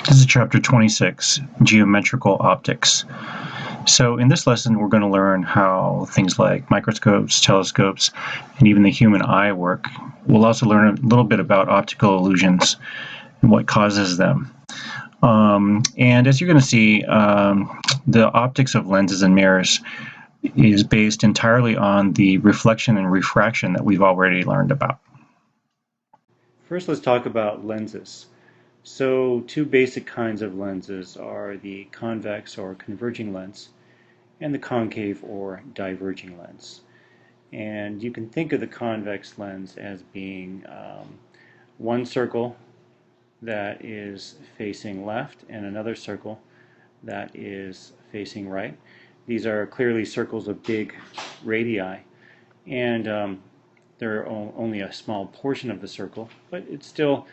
This is chapter 26, Geometrical Optics. So in this lesson, we're going to learn how things like microscopes, telescopes, and even the human eye work. We'll also learn a little bit about optical illusions and what causes them. And as you're going to see, the optics of lenses and mirrors is based entirely on the reflection and refraction that we've already learned about. First, let's talk about lenses. So, two basic kinds of lenses are the convex or converging lens and the concave or diverging lens. And you can think of the convex lens as being one circle that is facing left and another circle that is facing right. These are clearly circles of big radii, and they're only a small portion of the circle, but it's still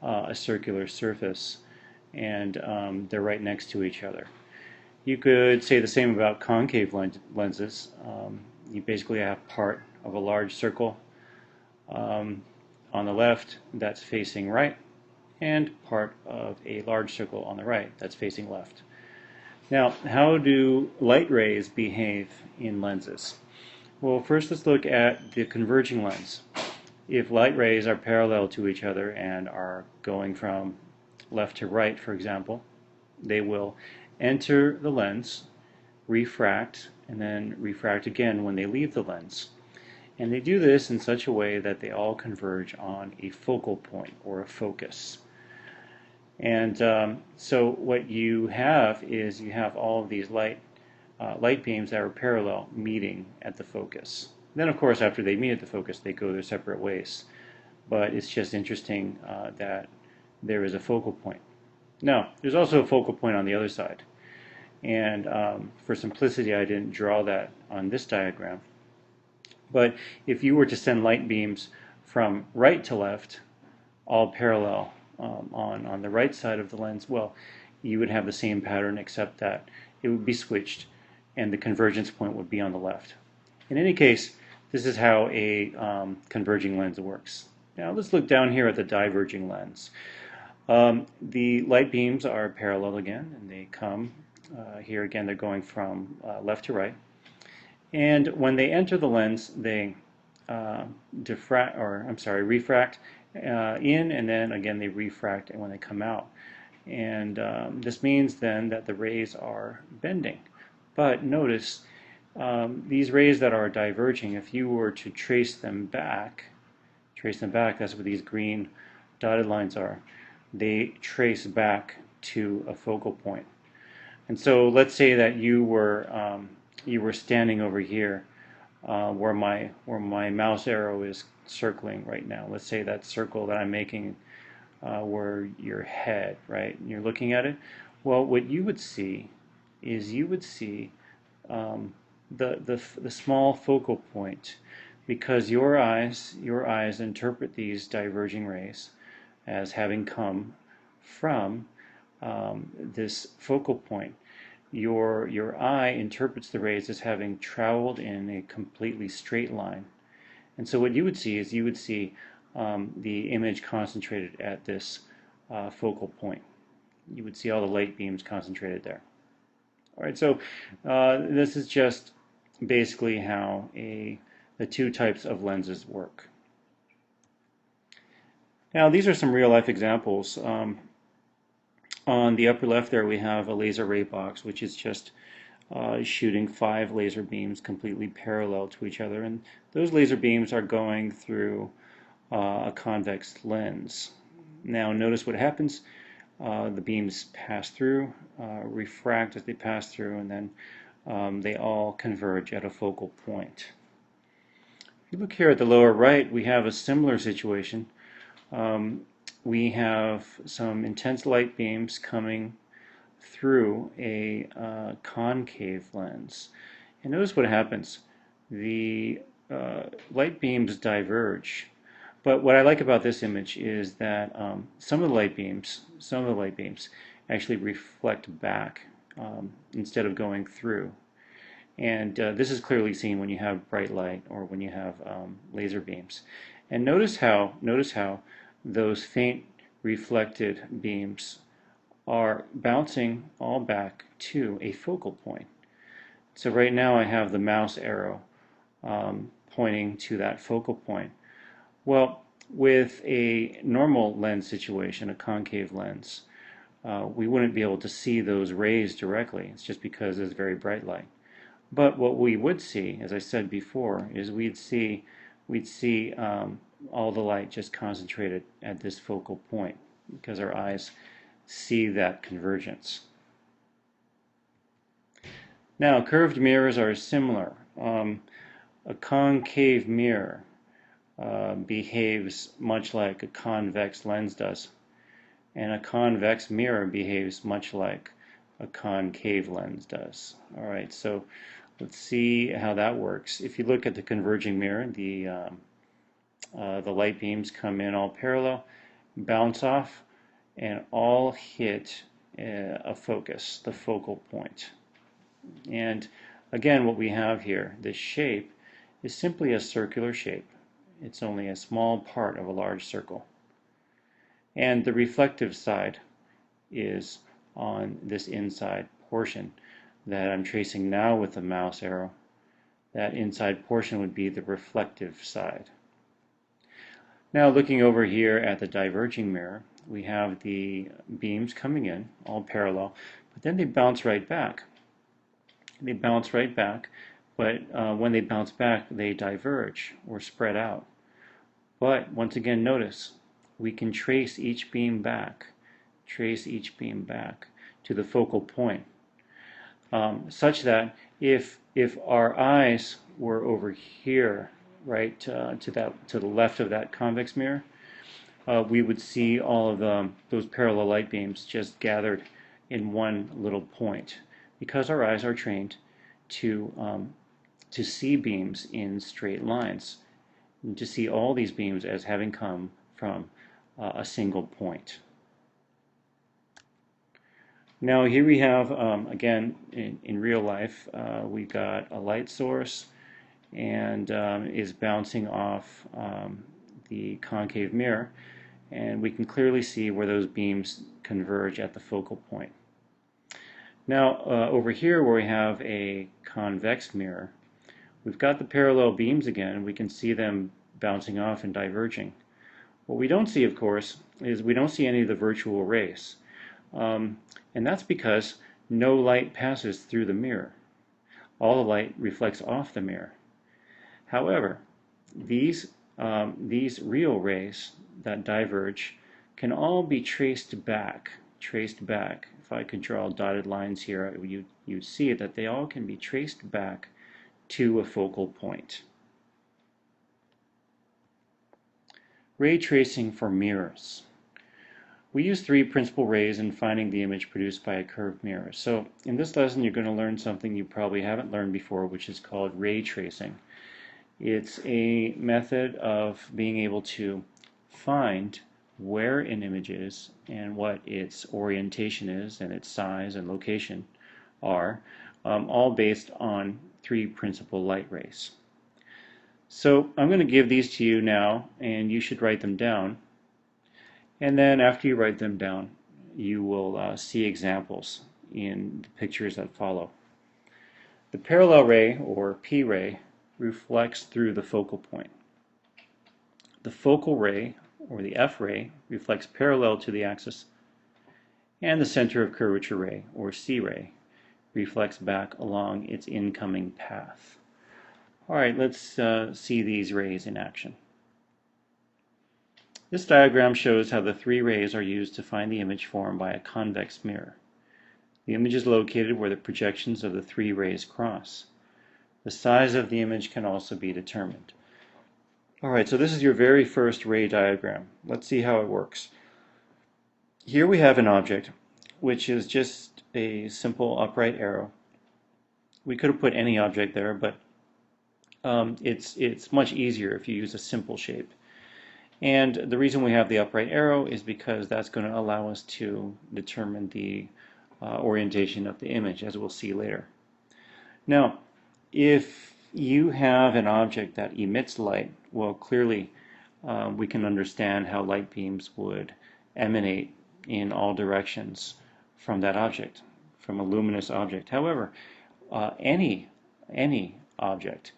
a circular surface, and they're right next to each other. You could say the same about concave lenses. You basically have part of a large circle on the left that's facing right, and part of a large circle on the right that's facing left. Now, how do light rays behave in lenses? Well, first let's look at the converging lens. If light rays are parallel to each other and are going from left to right, for example, they will enter the lens, refract, and then refract again when they leave the lens. And they do this in such a way that they all converge on a focal point or a focus. And so what you have is you have all of these light beams that are parallel meeting at the focus. Then, of course, after they meet at the focus, they go their separate ways. But it's just interesting that there is a focal point. Now, there's also a focal point on the other side. And for simplicity, I didn't draw that on this diagram. But if you were to send light beams from right to left, all parallel on the right side of the lens, well, you would have the same pattern except that it would be switched and the convergence point would be on the left. In any case, this is how a converging lens works. Now let's look down here at the diverging lens. The light beams are parallel again, and they come here again. They're going from left to right, and when they enter the lens, they refract in, and then again they refract, and when they come out, and this means then that the rays are bending. But notice these rays that are diverging, if you were to trace them back, that's what these green dotted lines are. They trace back to a focal point. And so let's say that you were standing over here where my mouse arrow is circling right now. Let's say that circle that I'm making where your head, right? And you're looking at it. Well, what you would see is the small focal point, because your eyes interpret these diverging rays as having come from this focal point. Your eye interprets the rays as having traveled in a completely straight line. And so what you would see is the image concentrated at this focal point. You would see all the light beams concentrated there. All right, so this is just basically how the two types of lenses work. Now, these are some real-life examples. On the upper left there, we have a laser ray box, which is just shooting 5 laser beams completely parallel to each other, and those laser beams are going through a convex lens. Now, notice what happens. The beams pass through, refract as they pass through, and then they all converge at a focal point. If you look here at the lower right, we have a similar situation. We have some intense light beams coming through a concave lens. And notice what happens. The light beams diverge. But what I like about this image is that some of the light beams actually reflect back instead of going through. And this is clearly seen when you have bright light or when you have laser beams. And notice how those faint reflected beams are bouncing all back to a focal point. So right now I have the mouse arrow pointing to that focal point. Well, with a normal lens situation, a concave lens, we wouldn't be able to see those rays directly. It's just because it's very bright light. But what we would see, as I said before, is we'd see all the light just concentrated at this focal point because our eyes see that convergence. Now, curved mirrors are similar. A concave mirror behaves much like a convex lens does, and a convex mirror behaves much like a concave lens does. All right, so let's see how that works. If you look at the converging mirror, the light beams come in all parallel, bounce off, and all hit a focus, the focal point. And again, what we have here, this shape, is simply a circular shape. It's only a small part of a large circle. And the reflective side is on this inside portion that I'm tracing now with the mouse arrow. That inside portion would be the reflective side. Now looking over here at the diverging mirror, we have the beams coming in, all parallel, but then they bounce right back. They bounce right back, but when they bounce back, they diverge or spread out. But once again, notice, we can trace each beam back to the focal point, such that if our eyes were over here, right, to the left of that convex mirror, we would see all of those parallel light beams just gathered in one little point, because our eyes are trained to see beams in straight lines, and to see all these beams as having come from a single point. Now here we have, again, in real life, we've got a light source and is bouncing off the concave mirror, and we can clearly see where those beams converge at the focal point. Now over here where we have a convex mirror, we've got the parallel beams again. We can see them bouncing off and diverging. What we don't see, of course, is we don't see any of the virtual rays. And that's because no light passes through the mirror. All the light reflects off the mirror. However, these real rays that diverge can all be traced back. If I could draw dotted lines here, you'd see that they all can be traced back to a focal point. Ray tracing for mirrors. We use three principal rays in finding the image produced by a curved mirror. So in this lesson you're going to learn something you probably haven't learned before, which is called ray tracing. It's a method of being able to find where an image is and what its orientation is and its size and location are, all based on three principal light rays. So I'm going to give these to you now, and you should write them down. And then after you write them down, you will see examples in the pictures that follow. The parallel ray, or P ray, reflects through the focal point. The focal ray, or the F ray, reflects parallel to the axis. And the center of curvature ray, or C ray, reflects back along its incoming path. All right, let's see these rays in action. This diagram shows how the three rays are used to find the image formed by a convex mirror. The image is located where the projections of the three rays cross. The size of the image can also be determined. Alright, so this is your very first ray diagram. Let's see how it works. Here we have an object, which is just a simple upright arrow. We could have put any object there, but it's much easier if you use a simple shape. And the reason we have the upright arrow is because that's going to allow us to determine the orientation of the image, as we'll see later. Now, if you have an object that emits light, well, clearly we can understand how light beams would emanate in all directions from that object, from a luminous object. However, any object,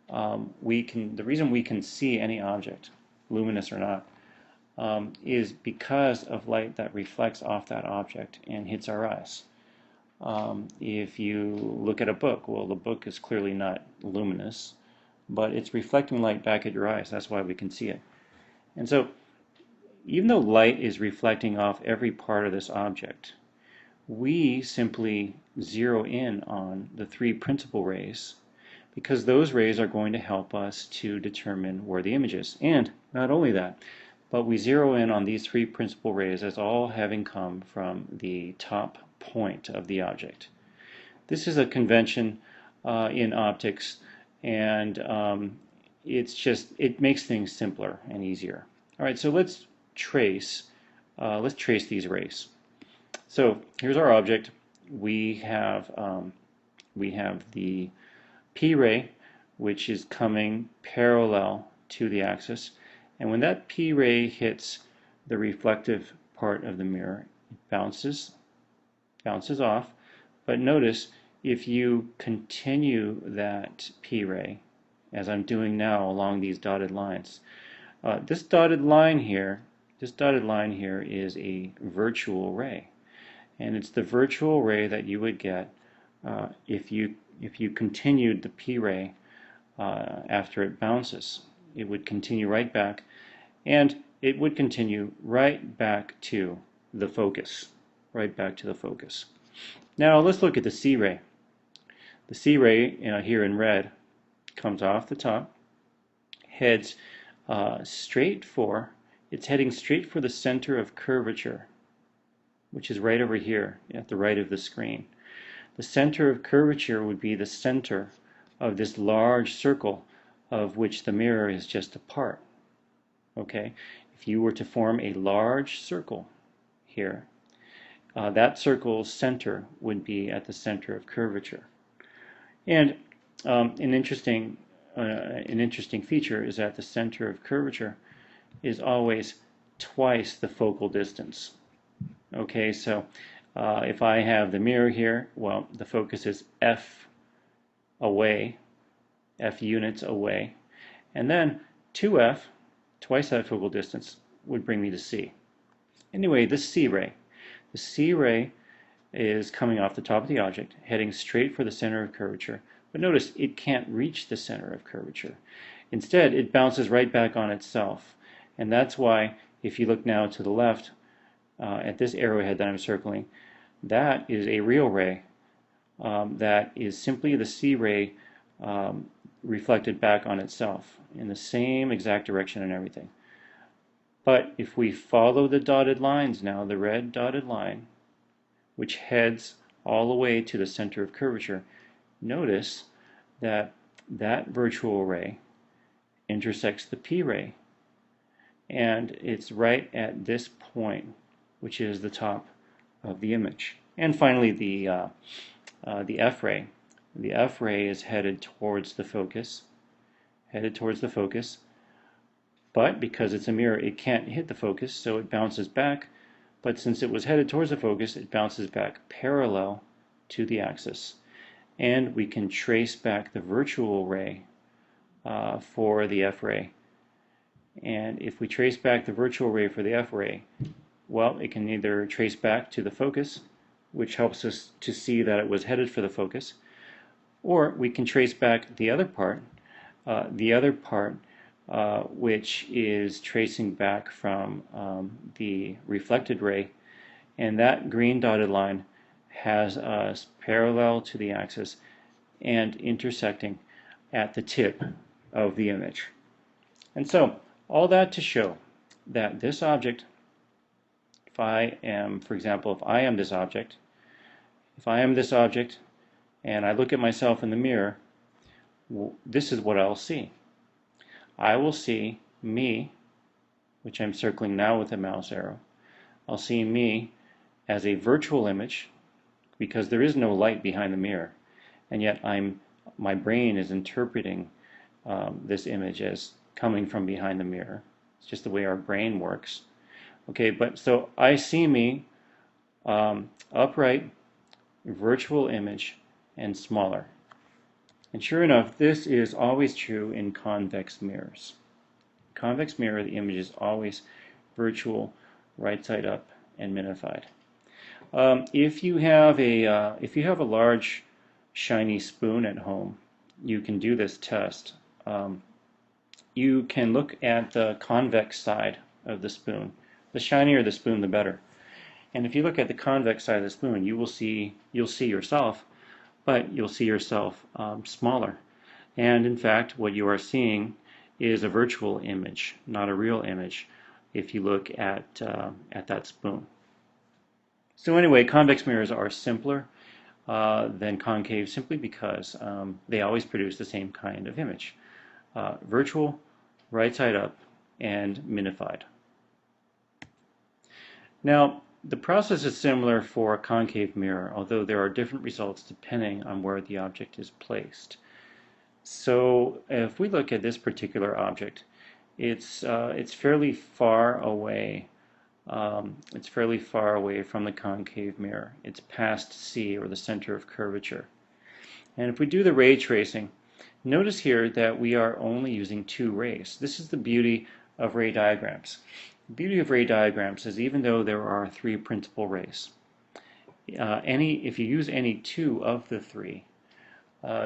the reason we can see any object, luminous or not, is because of light that reflects off that object and hits our eyes. If you look at a book, well, the book is clearly not luminous, but it's reflecting light back at your eyes. That's why we can see it. And so, even though light is reflecting off every part of this object, we simply zero in on the three principal rays, because those rays are going to help us to determine where the image is. And not only that, but we zero in on these three principal rays as all having come from the top point of the object. This is a convention in optics, and it makes things simpler and easier. All right, so let's trace these rays. So here's our object. We have the P ray, which is coming parallel to the axis, and when that P ray hits the reflective part of the mirror, it bounces off. But notice, if you continue that P ray, as I'm doing now along these dotted lines, this dotted line here is a virtual ray, and it's the virtual ray that you would get if you continued the P ray after it bounces. It would continue right back, and it would continue right back to the focus. Now let's look at the C ray. The C ray here in red comes off the top, heads it's heading straight for the center of curvature, which is right over here at the right of the screen. The center of curvature would be the center of this large circle of which the mirror is just a part. Okay, if you were to form a large circle here, that circle's center would be at the center of curvature. And an interesting feature is that the center of curvature is always twice the focal distance. Okay, so if I have the mirror here, well, the focus is F units away, and then 2F, twice that focal distance, would bring me to C. Anyway, the C ray is coming off the top of the object, heading straight for the center of curvature. But notice, it can't reach the center of curvature. Instead, it bounces right back on itself. And that's why, if you look now to the left, at this arrowhead that I'm circling, that is a real ray. That is simply the C ray reflected back on itself in the same exact direction and everything. But if we follow the dotted lines now, the red dotted line, which heads all the way to the center of curvature, notice that that virtual ray intersects the P ray, and it's right at this point, which is the top of the image. And finally, the F ray. The F ray is headed towards the focus, but because it's a mirror, it can't hit the focus, so it bounces back. But since it was headed towards the focus, it bounces back parallel to the axis. And we can trace back the virtual ray for the F ray. And if we trace back the virtual ray for the F ray, well, it can either trace back to the focus, which helps us to see that it was headed for the focus, or we can trace back the other part, which is tracing back from the reflected ray, and that green dotted line has us parallel to the axis and intersecting at the tip of the image. And so, all that to show that this object, if I am this object, and I look at myself in the mirror, this is what I'll see. I will see me, which I'm circling now with a mouse arrow. I'll see me as a virtual image, because there is no light behind the mirror, and yet my brain is interpreting this image as coming from behind the mirror. It's just the way our brain works. Okay, but so I see me upright, virtual image, and smaller. And sure enough, this is always true in convex mirrors. Convex mirror, the image is always virtual, right side up, and minified. If you have a large shiny spoon at home, you can do this test. You can look at the convex side of the spoon. The shinier the spoon, the better. And if you look at the convex side of the spoon, you'll see yourself, but you'll see yourself smaller. And in fact, what you are seeing is a virtual image, not a real image, if you look at that spoon. So anyway, convex mirrors are simpler than concave simply because they always produce the same kind of image. Virtual, right side up, and minified. Now, the process is similar for a concave mirror, although there are different results depending on where the object is placed. So if we look at this particular object, it's fairly far away. It's fairly far away from the concave mirror. It's past C, or the center of curvature. And if we do the ray tracing, notice here that we are only using 2 rays. This is the beauty of ray diagrams. The beauty of ray diagrams is even though there are 3 principal rays, if you use any 2 of the 3,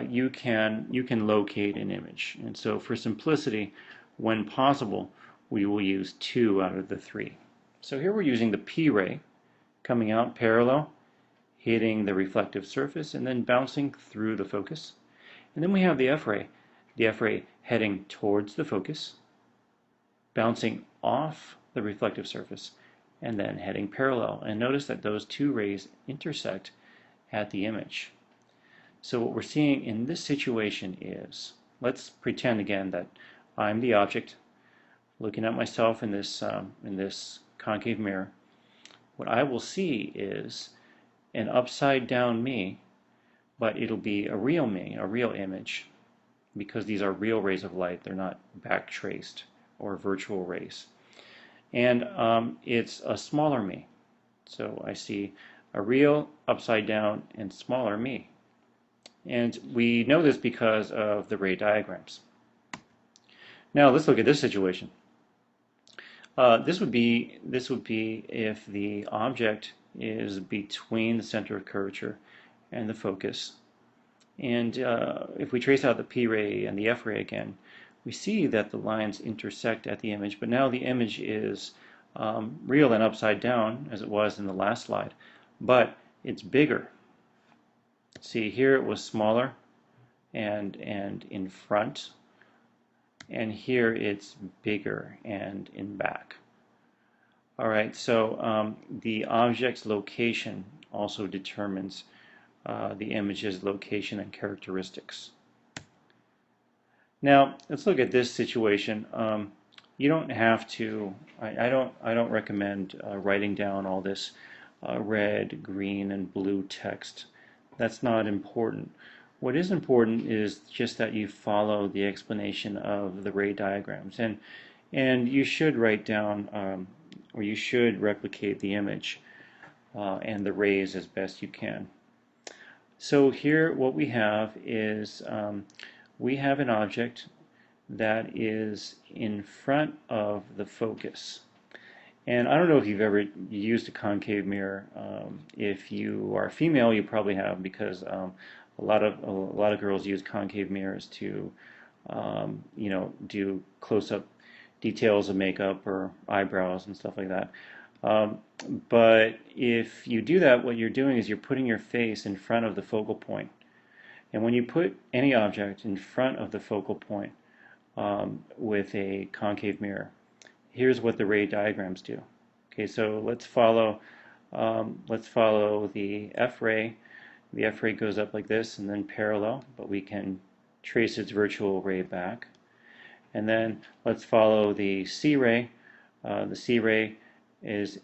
you can locate an image. And so for simplicity, when possible, we will use 2 out of the 3. So here we're using the P ray coming out parallel, hitting the reflective surface, and then bouncing through the focus. And then we have the F ray heading towards the focus, bouncing off the reflective surface, and then heading parallel. And notice that those 2 rays intersect at the image. So what we're seeing in this situation is, let's pretend again that I'm the object looking at myself in this concave mirror. What I will see is an upside down me, but it'll be a real me, a real image, because these are real rays of light. They're not back traced or virtual rays. And it's a smaller me. So I see a real upside down and smaller me. And we know this because of the ray diagrams. Now let's look at this situation. This would be if the object is between the center of curvature and the focus. And if we trace out the P ray and the F ray again, we see that the lines intersect at the image, but now the image is real and upside down as it was in the last slide, but it's bigger. See, here it was smaller and in front, and here it's bigger and in back. All right, so the object's location also determines the image's location and characteristics. Now let's look at this situation. You don't have to. I don't recommend writing down all this red, green, and blue text. That's not important. What is important is just that you follow the explanation of the ray diagrams, and you should write down or you should replicate the image and the rays as best you can. So here what we have is we have an object that is in front of the focus. And I don't know if you've ever used a concave mirror. If you are female, you probably have, because a lot of girls use concave mirrors to do close-up details of makeup or eyebrows and stuff like that. But if you do that, what you're doing is you're putting your face in front of the focal point. And when you put any object in front of the focal point with a concave mirror, here's what the ray diagrams do. Okay, so let's follow the F ray. The F ray goes up like this and then parallel, but we can trace its virtual ray back. And then let's follow the C ray. The C ray is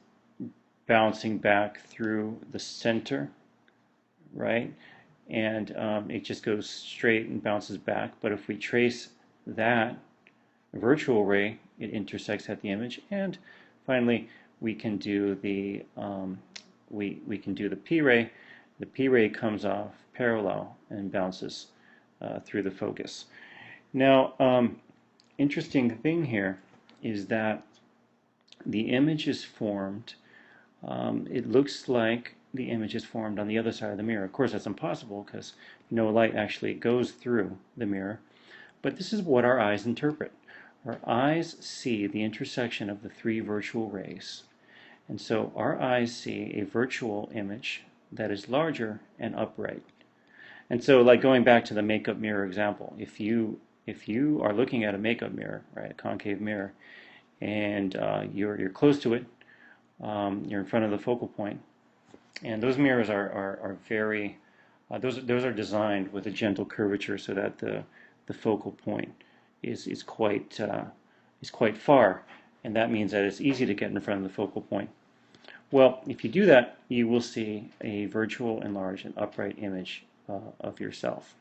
bouncing back through the center, right? And it just goes straight and bounces back. But if we trace that virtual ray, it intersects at the image. And finally, we can do the we can do the P-ray. The P-ray comes off parallel and bounces through the focus. Now, interesting thing here is that the image is formed. It looks like the image is formed on the other side of the mirror. Of course, that's impossible because no light actually goes through the mirror. But this is what our eyes interpret. Our eyes see the intersection of the three virtual rays. And so our eyes see a virtual image that is larger and upright. And so, like going back to the makeup mirror example, if you are looking at a makeup mirror, right, a concave mirror, and you're close to it, you're in front of the focal point, and those mirrors are very those are designed with a gentle curvature so that the focal point is quite far, and that means that it's easy to get in front of the focal point. Well, if you do that, you will see a virtual, enlarged, and upright image of yourself.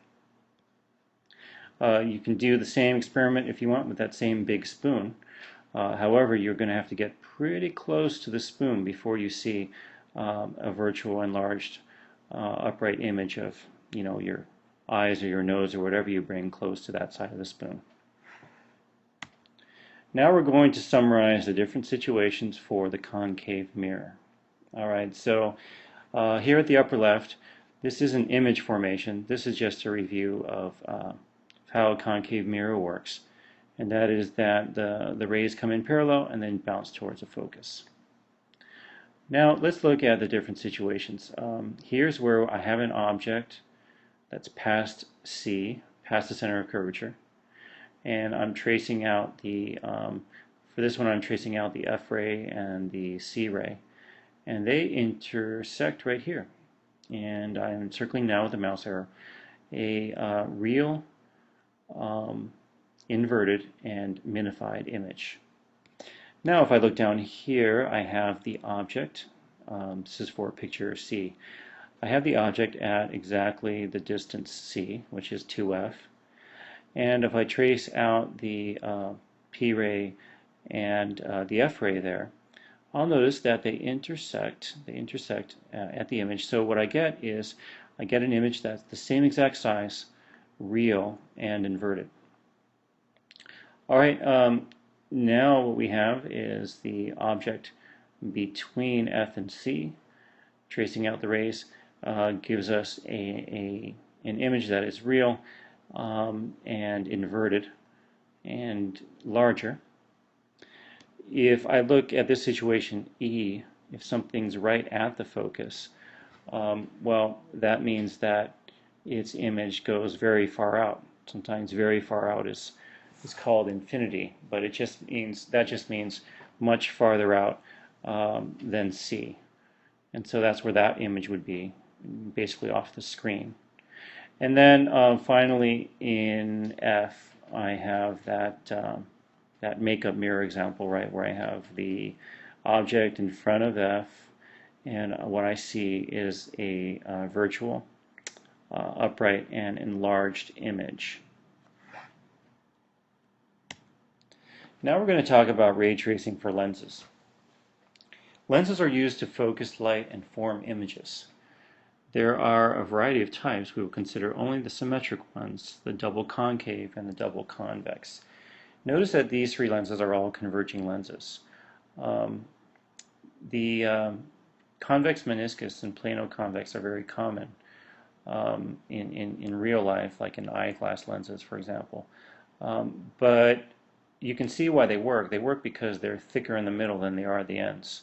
You can do the same experiment if you want with that same big spoon. However, you're going to have to get pretty close to the spoon before you see a virtual, enlarged, upright image of, your eyes or your nose or whatever you bring close to that side of the spoon. Now we're going to summarize the different situations for the concave mirror. All right, so here at the upper left, this is an image formation. This is just a review of how a concave mirror works. And that is that the rays come in parallel and then bounce towards a focus. Now let's look at the different situations. Here's where I have an object that's past C, past the center of curvature, and I'm tracing out the, for this one I'm tracing out the F ray and the C ray, and they intersect right here. And I'm circling now with the mouse arrow a real inverted and minified image. Now if I look down here, I have the object. This is for picture C. I have the object at exactly the distance C, which is 2F. And if I trace out the P ray and the F ray there, I'll notice that they intersect at the image. So what I get is I get an image that's the same exact size, real, and inverted. All right, now what we have is the object between F and C. Tracing out the rays gives us an image that is real and inverted and larger. If I look at this situation E, if something's right at the focus, well, that means that its image goes very far out. Sometimes very far out is called infinity, but that just means much farther out than C. And so that's where that image would be, basically off the screen. And then finally in F, I have that makeup mirror example, right, where I have the object in front of F, and what I see is a virtual, upright, and enlarged image. Now we're going to talk about ray tracing for lenses. Lenses are used to focus light and form images. There are a variety of types. We will consider only the symmetric ones, the double concave and the double convex. Notice that these three lenses are all converging lenses. The convex meniscus and plano-convex are very common in real life, like in eyeglass lenses, for example. But you can see why they work. They work because they're thicker in the middle than they are at the ends.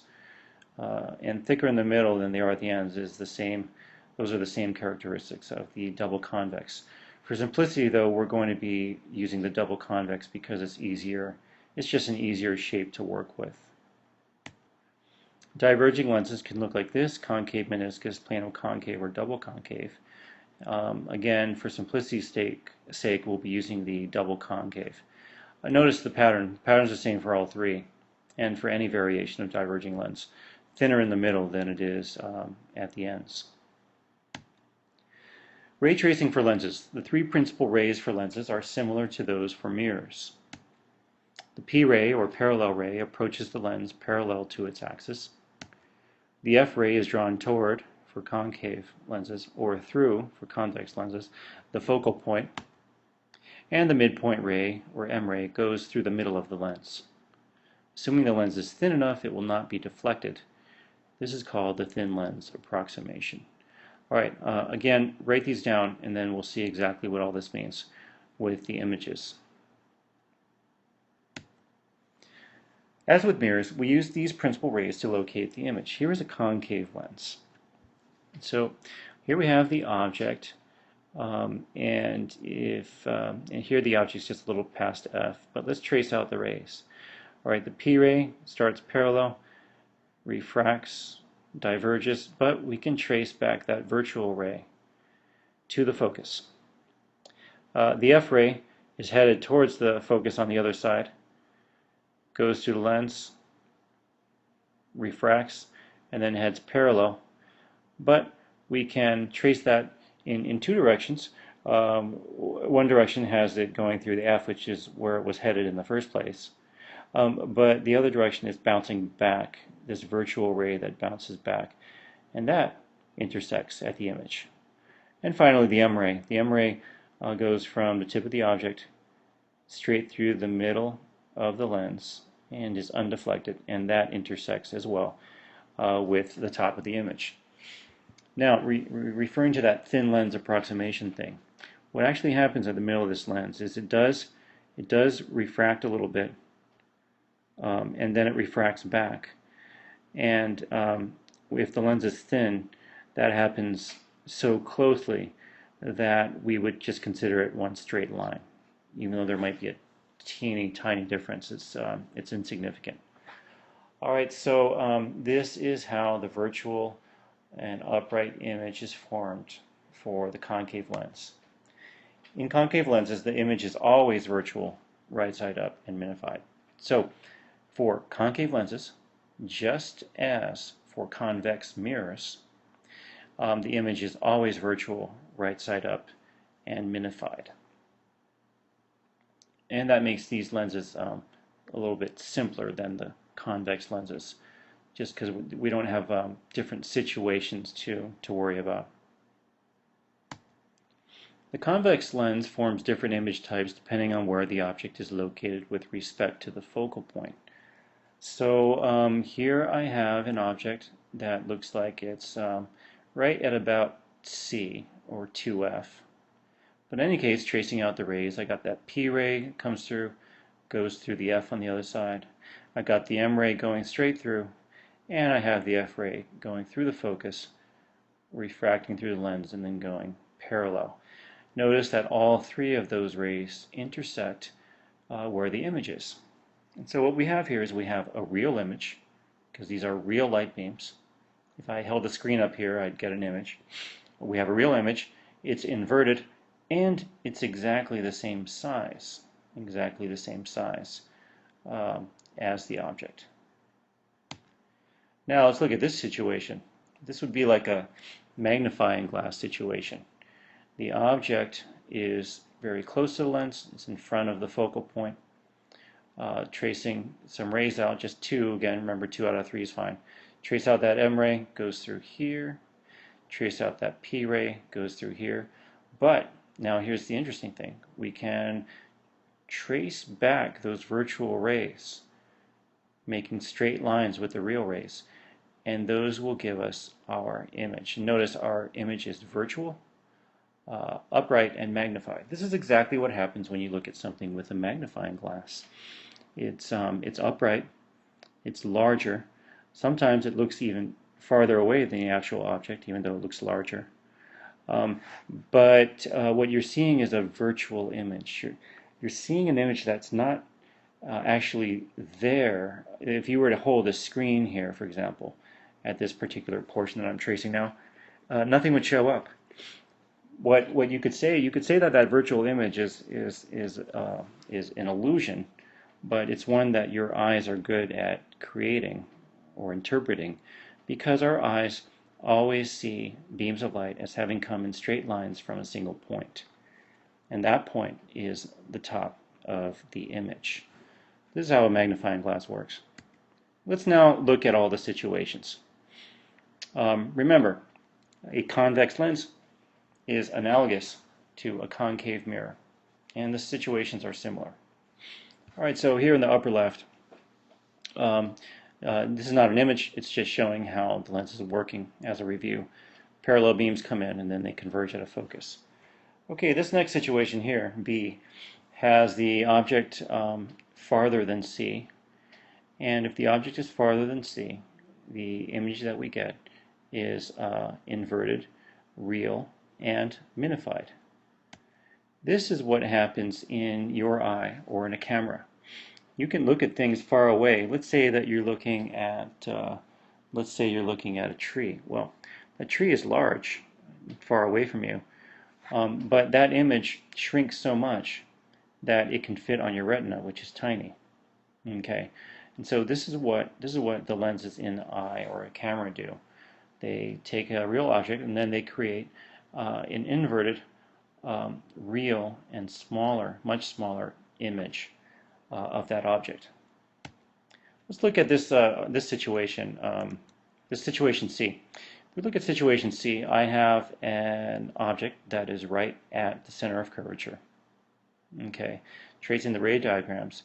And thicker in the middle than they are at the ends is the same. Those are the same characteristics of the double convex. For simplicity, though, we're going to be using the double convex because it's easier. It's just an easier shape to work with. Diverging lenses can look like this: concave meniscus, plano concave, or double concave. Again, for simplicity's sake, we'll be using the double concave. Notice the pattern. The pattern's the same for all three, and for any variation of diverging lens. Thinner in the middle than it is at the ends. Ray tracing for lenses. The three principal rays for lenses are similar to those for mirrors. The P ray, or parallel ray, approaches the lens parallel to its axis. The F ray is drawn toward, for concave lenses, or through, for convex lenses, the focal point, and the midpoint ray, or M ray, goes through the middle of the lens. Assuming the lens is thin enough, it will not be deflected. This is called the thin lens approximation. All right, again, write these down, and then we'll see exactly what all this means with the images. As with mirrors, we use these principal rays to locate the image. Here is a concave lens. So here we have the object, and here the object is just a little past F, but let's trace out the rays. All right, the P ray starts parallel, refracts, diverges, but we can trace back that virtual ray to the focus. The F ray is headed towards the focus on the other side, goes through the lens, refracts, and then heads parallel. But we can trace that in two directions. One direction has it going through the F, which is where it was headed in the first place. But the other direction is bouncing back, this virtual ray that bounces back. And that intersects at the image. And finally, the M ray. The M ray goes from the tip of the object straight through the middle of the lens and is undeflected, and that intersects as well with the top of the image. Now, referring to that thin lens approximation thing, what actually happens at the middle of this lens is it does refract a little bit, and then it refracts back. And if the lens is thin, that happens so closely that we would just consider it one straight line, even though there might be a teeny tiny difference. It's insignificant. All right, so this is how the virtual and upright image is formed for the concave lens. In concave lenses, the image is always virtual, right side up, and minified. So for concave lenses, just as for convex mirrors, the image is always virtual, right side up, and minified. And that makes these lenses a little bit simpler than the convex lenses, just because we don't have different situations to worry about. The convex lens forms different image types depending on where the object is located with respect to the focal point. So here I have an object that looks like it's right at about C, or 2F. But in any case, tracing out the rays, I got that P ray comes through, goes through the F on the other side. I got the M ray going straight through, and I have the F ray going through the focus, refracting through the lens, and then going parallel. Notice that all three of those rays intersect where the image is. And so what we have here is we have a real image, because these are real light beams. If I held the screen up here, I'd get an image. We have a real image. It's inverted, and it's exactly the same size, as the object. Now let's look at this situation. This would be like a magnifying glass situation. The object is very close to the lens. It's in front of the focal point. Tracing some rays out, just two, again, remember 2 out of 3 is fine. Trace out that M ray, goes through here. Trace out that P ray, goes through here. But now here's the interesting thing. We can trace back those virtual rays, making straight lines with the real rays, and those will give us our image. Notice our image is virtual, upright, and magnified. This is exactly what happens when you look at something with a magnifying glass. It's upright, it's larger. Sometimes it looks even farther away than the actual object, even though it looks larger. But what you're seeing is a virtual image. You're seeing an image that's not actually there. If you were to hold a screen here, for example, at this particular portion that I'm tracing now, nothing would show up. What you could say that virtual image is an illusion, but it's one that your eyes are good at creating or interpreting, because our eyes always see beams of light as having come in straight lines from a single point. And that point is the top of the image. This is how a magnifying glass works. Let's now look at all the situations. Remember, a convex lens is analogous to a concave mirror, and the situations are similar. All right, so here in the upper left, this is not an image, it's just showing how the lens is working as a review. Parallel beams come in and then they converge at a focus. Okay, this next situation here, B, has the object farther than C, and if the object is farther than C, the image that we get is inverted, real, and minified. This is what happens in your eye or in a camera. You can look at things far away. Let's say that you're looking at, a tree. Well, a tree is large, far away from you, but that image shrinks so much that it can fit on your retina, which is tiny. Okay, and so this is what the lenses in the eye or a camera do. They take a real object and then they create an inverted, real and smaller, much smaller image of that object. Let's look at this situation. This situation C. If we look at situation C, I have an object that is right at the center of curvature. Okay, tracing the ray diagrams,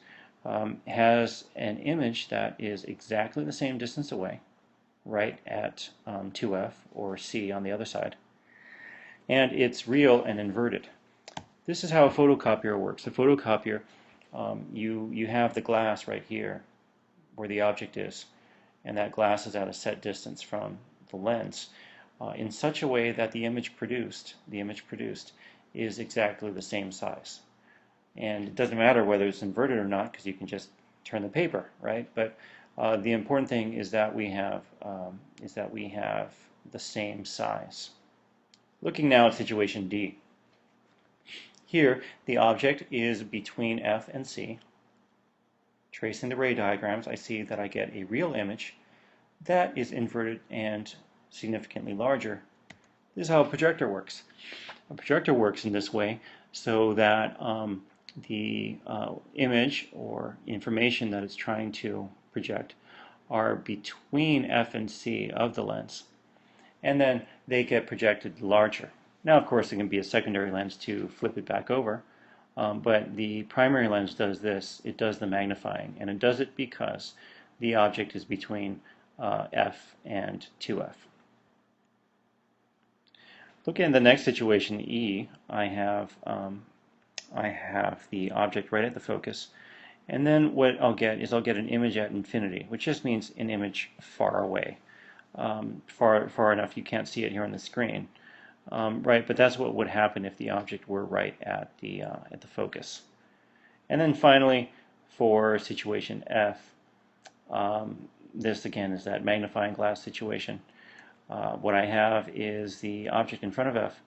has an image that is exactly the same distance away, right at 2F or C on the other side, and it's real and inverted. This is how a photocopier works. A photocopier, you have the glass right here where the object is, and that glass is at a set distance from the lens in such a way that the image produced is exactly the same size. And it doesn't matter whether it's inverted or not because you can just turn the paper, right? But the important thing is that we have the same size. Looking now at situation D. Here, the object is between F and C. Tracing the ray diagrams, I see that I get a real image that is inverted and significantly larger. This is how a projector works. A projector works in this way so that the image or information that it's trying to project are between F and C of the lens, and then they get projected larger. Now, of course, it can be a secondary lens to flip it back over, but the primary lens does this. It does the magnifying, and it does it because the object is between F and 2F. Looking at the next situation, E, I have the object right at the focus, and then what I'll get an image at infinity, which just means an image far away, far enough you can't see it here on the screen, right? But that's what would happen if the object were right at the focus. And then finally, for situation F, this again is that magnifying glass situation. What I have is the object in front of F,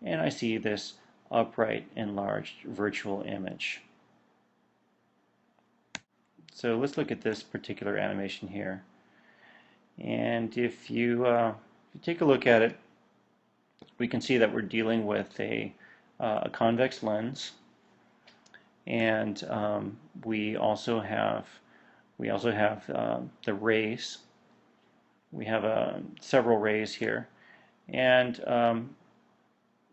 and I see this upright enlarged virtual image. So let's look at this particular animation here. And if you take a look at it, we can see that we're dealing with a convex lens, and we also have the rays. We have several rays here, and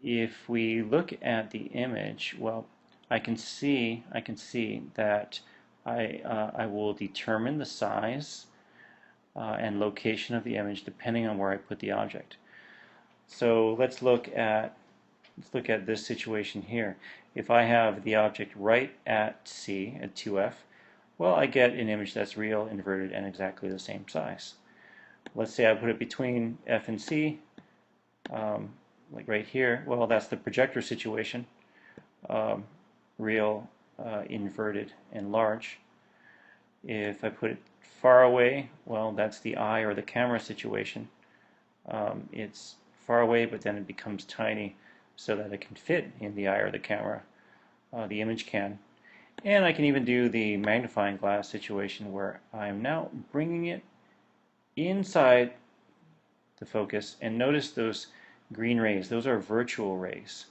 if we look at the image, well, I can see that I will determine the size and location of the image depending on where I put the object. So let's look at this situation here. If I have the object right at C at 2F, well, I get an image that's real, inverted, and exactly the same size. Let's say I put it between F and C, like right here. Well, that's the projector situation, real, inverted, and large. If I put it far away, well, that's the eye or the camera situation. It's far away, but then it becomes tiny so that it can fit in the eye or the camera. The image can. And I can even do the magnifying glass situation where I'm now bringing it inside the focus, and notice those green rays. Those are virtual rays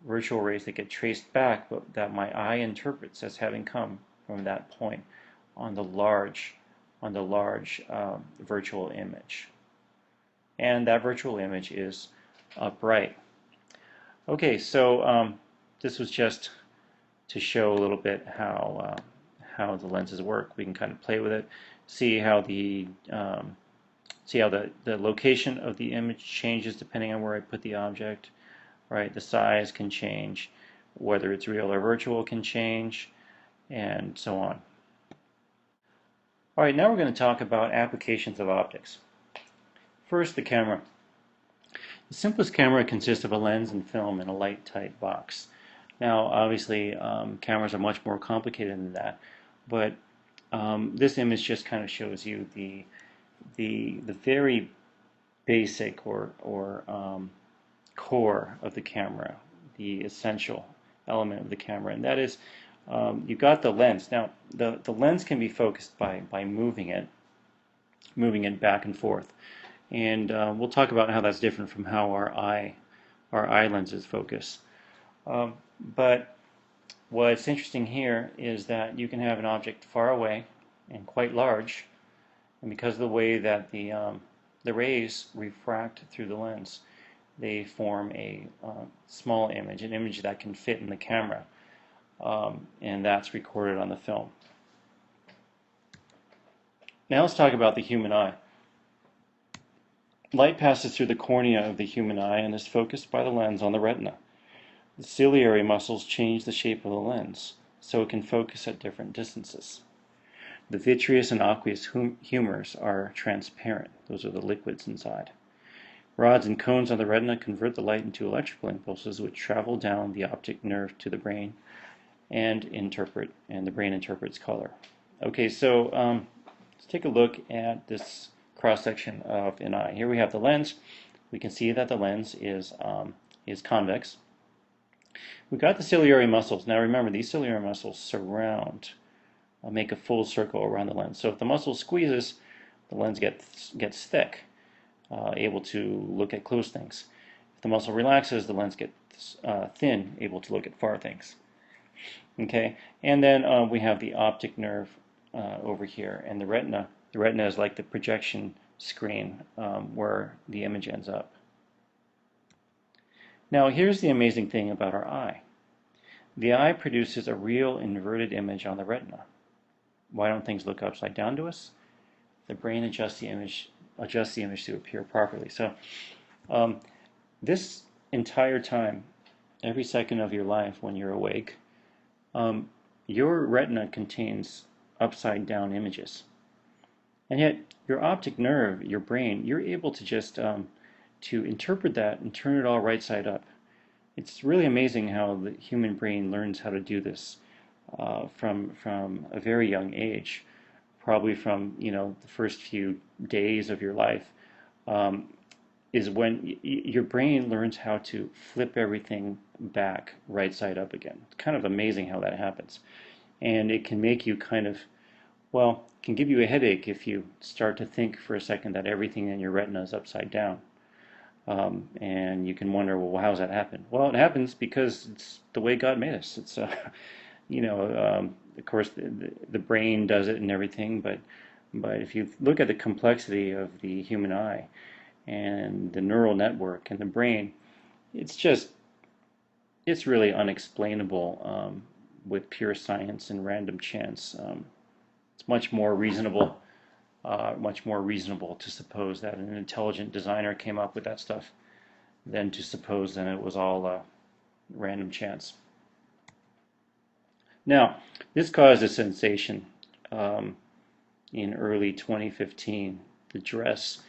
that get traced back, but that my eye interprets as having come from that point on the large virtual image. and that virtual image is upright. Okay, so this was just to show a little bit how the lenses work. We can kind of play with it, see how the location of the image changes depending on where I put the object. Right, the size can change, whether it's real or virtual can change, and so on. All right, now we're going to talk about applications of optics. First, the camera. The simplest camera consists of a lens and film in a light-tight box. Now, obviously, cameras are much more complicated than that, but this image just kind of shows you the very basic or core of the camera, the essential element of the camera, and that is you've got the lens. Now, the lens can be focused by moving it back and forth, and we'll talk about how that's different from how our eye lenses focus. But what's interesting here is that you can have an object far away and quite large, and because of the way that the rays refract through the lens, they form a small image, an image that can fit in the camera, and that's recorded on the film. Now let's talk about the human eye. Light passes through the cornea of the human eye and is focused by the lens on the retina. The ciliary muscles change the shape of the lens so it can focus at different distances. The vitreous and aqueous humors are transparent. Those are the liquids inside. Rods and cones on the retina convert the light into electrical impulses which travel down the optic nerve to the brain and the brain interprets color. Okay, so let's take a look at this cross-section of an eye. Here we have the lens. We can see that the lens is convex. We've got the ciliary muscles. Now remember, these ciliary muscles surround, make a full circle around the lens. So if the muscle squeezes, the lens gets thick, able to look at close things. If the muscle relaxes, the lens gets thin, able to look at far things. Okay, and then we have the optic nerve over here, and the retina. The retina is like the projection screen where the image ends up. Now here's the amazing thing about our eye. The eye produces a real inverted image on the retina. Why don't things look upside down to us? The brain adjusts the image to appear properly. So this entire time, every second of your life when you're awake, your retina contains upside down images. And yet your optic nerve, your brain, you're able to just to interpret that and turn it all right side up. It's really amazing how the human brain learns how to do this from a very young age, probably from the first few days of your life, is when your brain learns how to flip everything back right side up again. It's kind of amazing how that happens, and it can make you kind of, well, can give you a headache if you start to think for a second that everything in your retina is upside down. And you can wonder, well, how does that happen? Well, it happens because it's the way God made us. It's, of course, the brain does it and everything, but if you look at the complexity of the human eye and the neural network and the brain, it's really unexplainable with pure science and random chance. It's much more reasonable to suppose that an intelligent designer came up with that stuff than to suppose that it was all random chance. Now, this caused a sensation in early 2015. The dress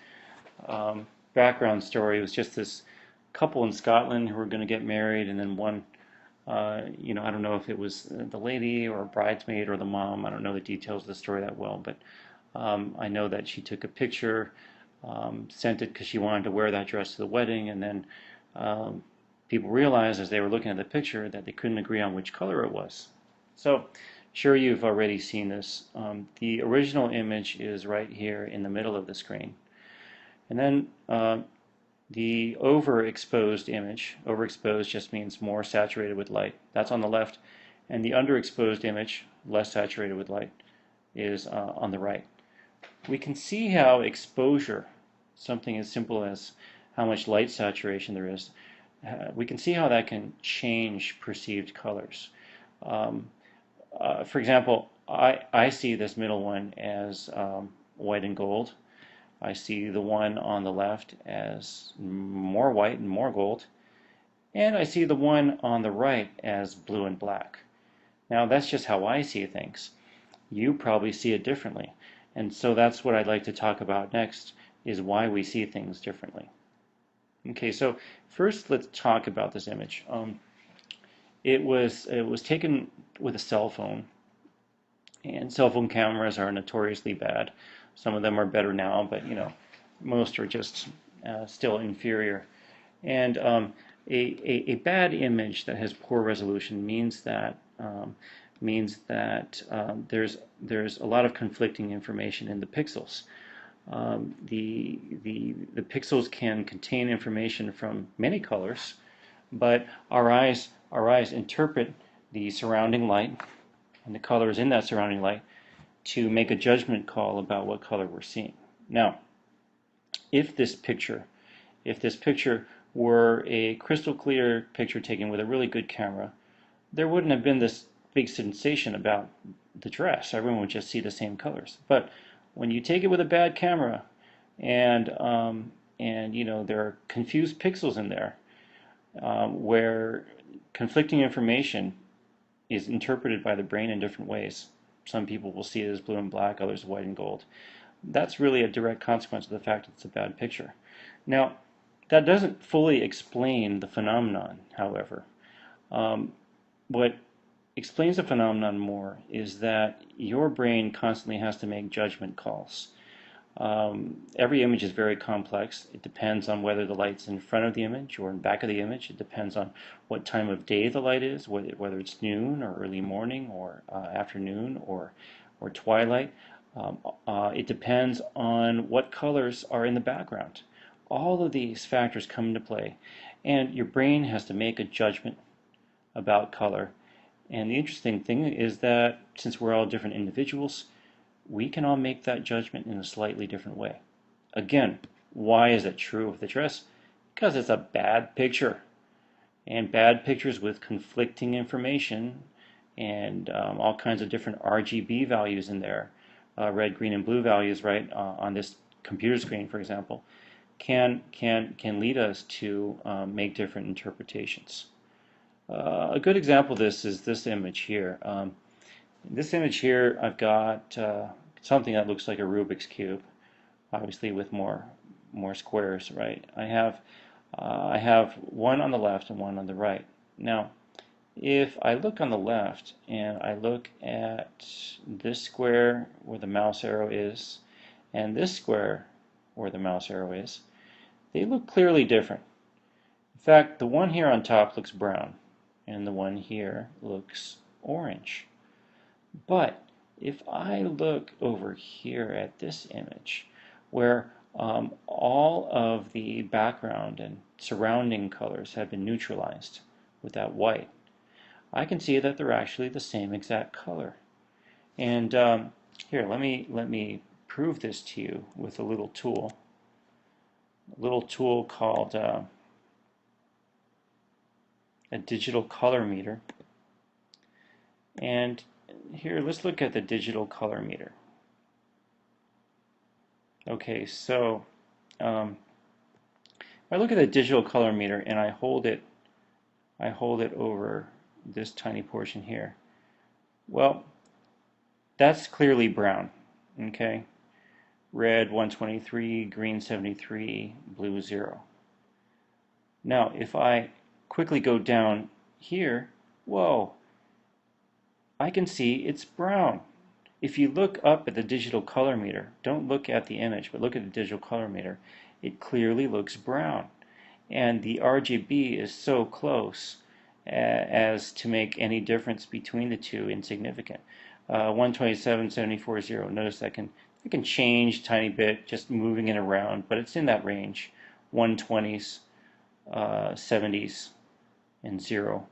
background story was just this couple in Scotland who were going to get married, and then one, I don't know if it was the lady or a bridesmaid or the mom. I don't know the details of the story that well, but I know that she took a picture, sent it because she wanted to wear that dress to the wedding, and then people realized as they were looking at the picture that they couldn't agree on which color it was. So, sure, you've already seen this. The original image is right here in the middle of the screen. And then the overexposed image, overexposed just means more saturated with light, that's on the left, and the underexposed image, less saturated with light, is on the right. We can see how exposure something as simple as how much light saturation there is, we can see how that can change perceived colors. Um, for example, I see this middle one as white and gold. I see the one on the left as more white and more gold. And I see the one on the right as blue and black. Now that's just how I see things. You probably see it differently. And so that's what I'd like to talk about next, is why we see things differently. Okay, so first let's talk about this image. It was taken with a cell phone, and cell phone cameras are notoriously bad. Some of them are better now, but most are just still inferior. And a bad image that has poor resolution means that there's a lot of conflicting information in the pixels. The pixels can contain information from many colors, but our eyes interpret the surrounding light and the colors in that surrounding light to make a judgment call about what color we're seeing. Now, if this picture were a crystal clear picture taken with a really good camera, there wouldn't have been this big sensation about the dress. Everyone would just see the same colors. But when you take it with a bad camera, and there are confused pixels in there, where conflicting information is interpreted by the brain in different ways. Some people will see it as blue and black, others white and gold. That's really a direct consequence of the fact that it's a bad picture. Now, that doesn't fully explain the phenomenon, however. What explains the phenomenon more is that your brain constantly has to make judgment calls. Every image is very complex. It depends on whether the light's in front of the image or in back of the image. It depends on what time of day the light is, whether it's noon or early morning or afternoon or twilight. It depends on what colors are in the background. All of these factors come into play, and your brain has to make a judgment about color. And the interesting thing is that since we're all different individuals, we can all make that judgment in a slightly different way. Again, why is it true of the dress? Because it's a bad picture. And bad pictures with conflicting information and all kinds of different RGB values in there, red, green, and blue values, right, on this computer screen, for example, can lead us to make different interpretations. A good example of this is this image here. This image here, I've got something that looks like a Rubik's Cube, obviously with more squares, right? I have one on the left and one on the right. Now, if I look on the left and I look at this square where the mouse arrow is and this square where the mouse arrow is, they look clearly different. In fact, the one here on top looks brown and the one here looks orange. But if I look over here at this image, where all of the background and surrounding colors have been neutralized with that white, I can see that they're actually the same exact color. And here, let me prove this to you with a little tool called a digital color meter. And here, let's look at the digital color meter. Okay, so if I look at the digital color meter and I hold it over this tiny portion here, well, that's clearly brown. Okay, red 123, green 73, blue 0. Now, if I quickly go down here, whoa, I can see it's brown. If you look up at the digital color meter, don't look at the image, but look at the digital color meter, it clearly looks brown. And the RGB is so close as to make any difference between the two insignificant. 127, 74, 0. Notice that it can change a tiny bit, just moving it around, but it's in that range. 120s, 70s, and 0.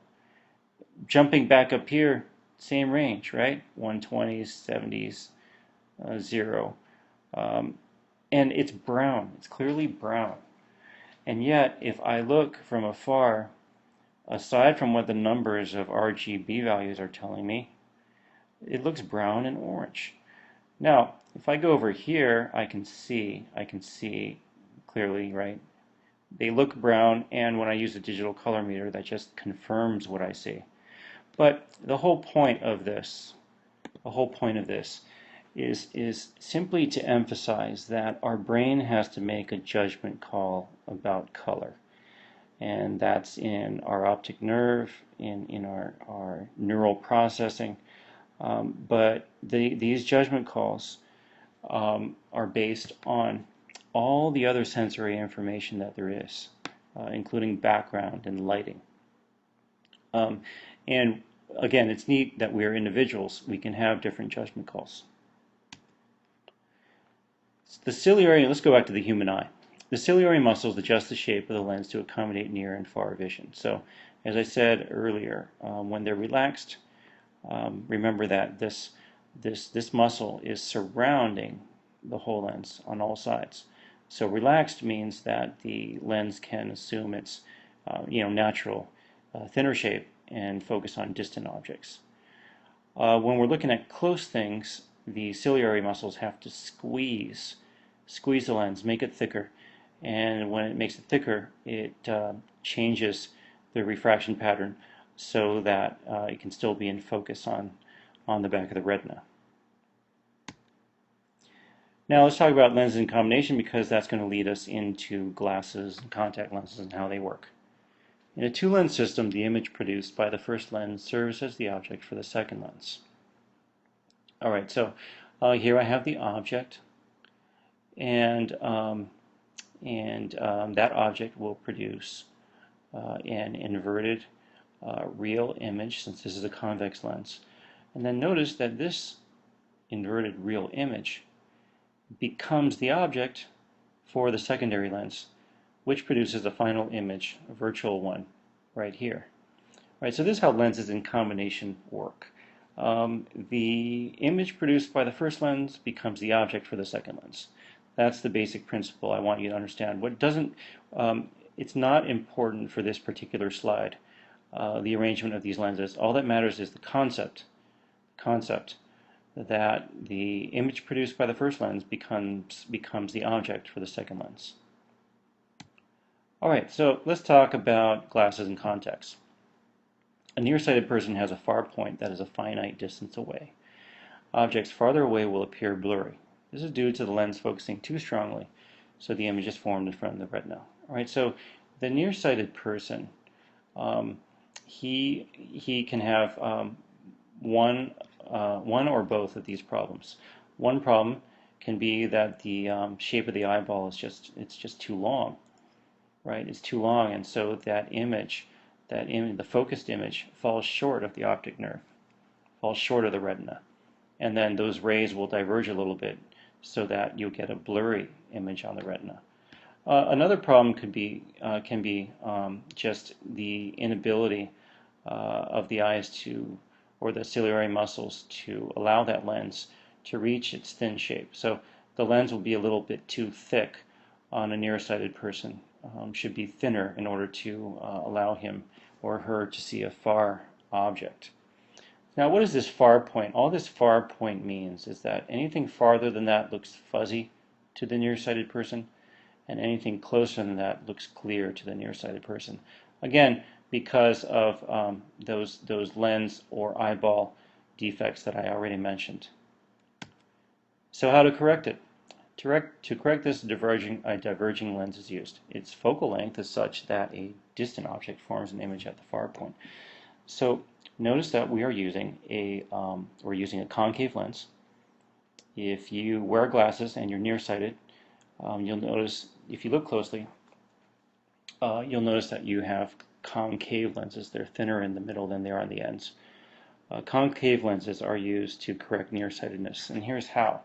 Jumping back up here, same range, right? 120s, 70s, 0. And it's brown. It's clearly brown. And yet, if I look from afar, aside from what the numbers of RGB values are telling me, it looks brown and orange. Now, if I go over here, I can see clearly, right? They look brown, and when I use a digital color meter, that just confirms what I see. But the whole point of this, is simply to emphasize that our brain has to make a judgment call about color. And that's in our optic nerve, in our neural processing. But these judgment calls are based on all the other sensory information that there is, including background and lighting. And again, it's neat that we're individuals. We can have different judgment calls. The ciliary, let's go back to the human eye. The ciliary muscles adjust the shape of the lens to accommodate near and far vision. So, as I said earlier, when they're relaxed, remember that this muscle is surrounding the whole lens on all sides. So relaxed means that the lens can assume its natural thinner shape and focus on distant objects. When we're looking at close things, the ciliary muscles have to squeeze the lens, make it thicker, and when it makes it thicker, it changes the refraction pattern so that it can still be in focus on the back of the retina. Now let's talk about lenses in combination, because that's going to lead us into glasses and contact lenses and how they work. In a two-lens system, the image produced by the first lens serves as the object for the second lens. All right, so here I have the object, and that object will produce an inverted real image, since this is a convex lens. And then notice that this inverted real image becomes the object for the secondary lens, which produces a final image, a virtual one, right here. Right, so this is how lenses in combination work. The image produced by the first lens becomes the object for the second lens. That's the basic principle I want you to understand. It's not important for this particular slide, the arrangement of these lenses. All that matters is the concept that the image produced by the first lens becomes the object for the second lens. All right, so let's talk about glasses and contacts. A nearsighted person has a far point that is a finite distance away. Objects farther away will appear blurry. This is due to the lens focusing too strongly, so the image is formed in front of the retina. All right, so the nearsighted person, he can have one or both of these problems. One problem can be that the shape of the eyeball is just too long, right? It's too long, and so that image, the focused image, falls short of the optic nerve, falls short of the retina, and then those rays will diverge a little bit, so that you'll get a blurry image on the retina. Another problem can be just the inability of the eyes or the ciliary muscles to allow that lens to reach its thin shape. So the lens will be a little bit too thick on a nearsighted person. Should be thinner in order to allow him or her to see a far object. Now, what is this far point? All this far point means is that anything farther than that looks fuzzy to the nearsighted person, and anything closer than that looks clear to the nearsighted person. Again, because of those lens or eyeball defects that I already mentioned. So how to correct it? To correct this, a diverging lens is used. Its focal length is such that a distant object forms an image at the far point. So notice that we are using a concave lens. If you wear glasses and you're nearsighted, you'll notice, if you look closely, you'll notice that you have concave lenses. They're thinner in the middle than they are on the ends. Concave lenses are used to correct nearsightedness, and here's how.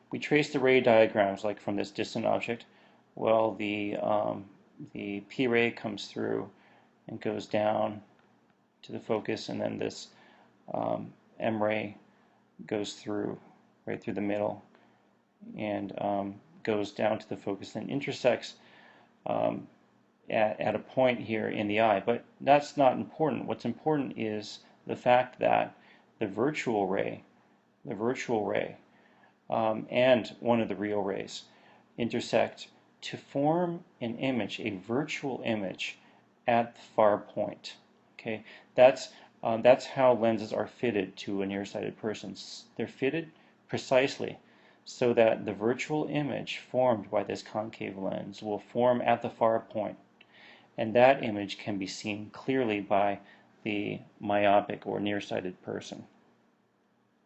We trace the ray diagrams like from this distant object. Well, the P ray comes through and goes down to the focus, and then this M ray goes through right through the middle and goes down to the focus and intersects um, at a point here in the eye. But that's not important. What's important is the fact that the virtual ray, the virtual ray, and one of the real rays intersect to form an image, a virtual image, at the far point. Okay, that's how lenses are fitted to a nearsighted person. They're fitted precisely so that the virtual image formed by this concave lens will form at the far point, and that image can be seen clearly by the myopic or nearsighted person.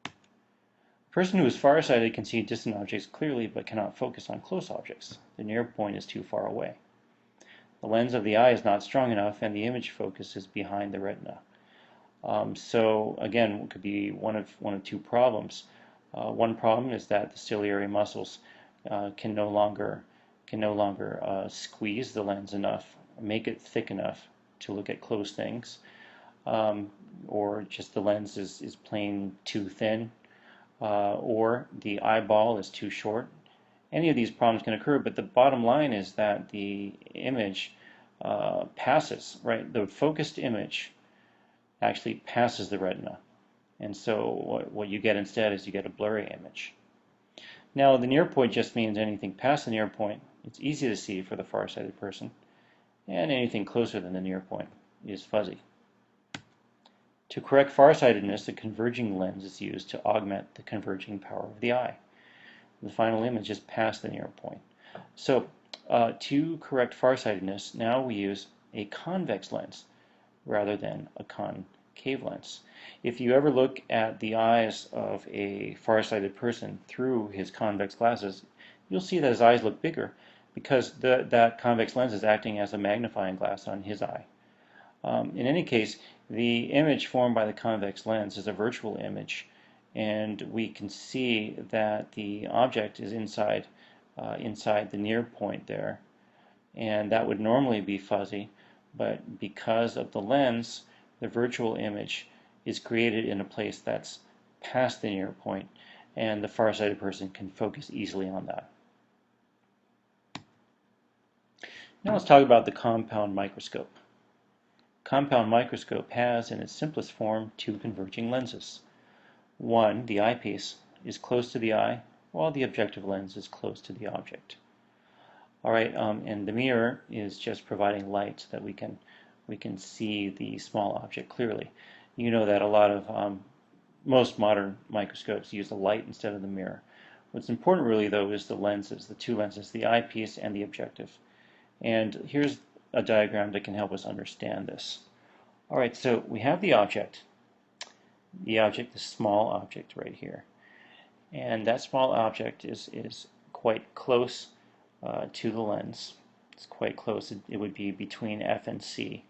A person who is farsighted can see distant objects clearly but cannot focus on close objects. The near point is too far away. The lens of the eye is not strong enough and the image focus is behind the retina. So again, it could be one of two problems. One problem is that the ciliary muscles can no longer squeeze the lens enough, make it thick enough to look at close things, or just the lens is plain too thin, or the eyeball is too short. Any of these problems can occur, but the bottom line is that the image passes, right? The focused image actually passes the retina. And so what you get instead is you get a blurry image. Now the near point just means anything past the near point, it's easy to see for the farsighted person, and anything closer than the near point is fuzzy. To correct farsightedness, a converging lens is used to augment the converging power of the eye. The final image is past the near point. So to correct farsightedness, now we use a convex lens rather than a concave lens. If you ever look at the eyes of a farsighted person through his convex glasses, you'll see that his eyes look bigger because that convex lens is acting as a magnifying glass on his eye. In any case, the image formed by the convex lens is a virtual image, and we can see that the object is inside the near point there, and that would normally be fuzzy, but because of the lens, the virtual image is created in a place that's past the near point, and the farsighted person can focus easily on that. Now let's talk about the compound microscope. Compound microscope has, in its simplest form, two converging lenses. One, the eyepiece, is close to the eye, while the objective lens is close to the object. All right, and the mirror is just providing light so that we can see the small object clearly. You know that a lot of most modern microscopes use the light instead of the mirror. What's important really though is the lenses, the two lenses, the eyepiece and the objective. And here's a diagram that can help us understand this. All right, so we have the object, the small object right here. And that small object is quite close to the lens. It's quite close. It would be between F and C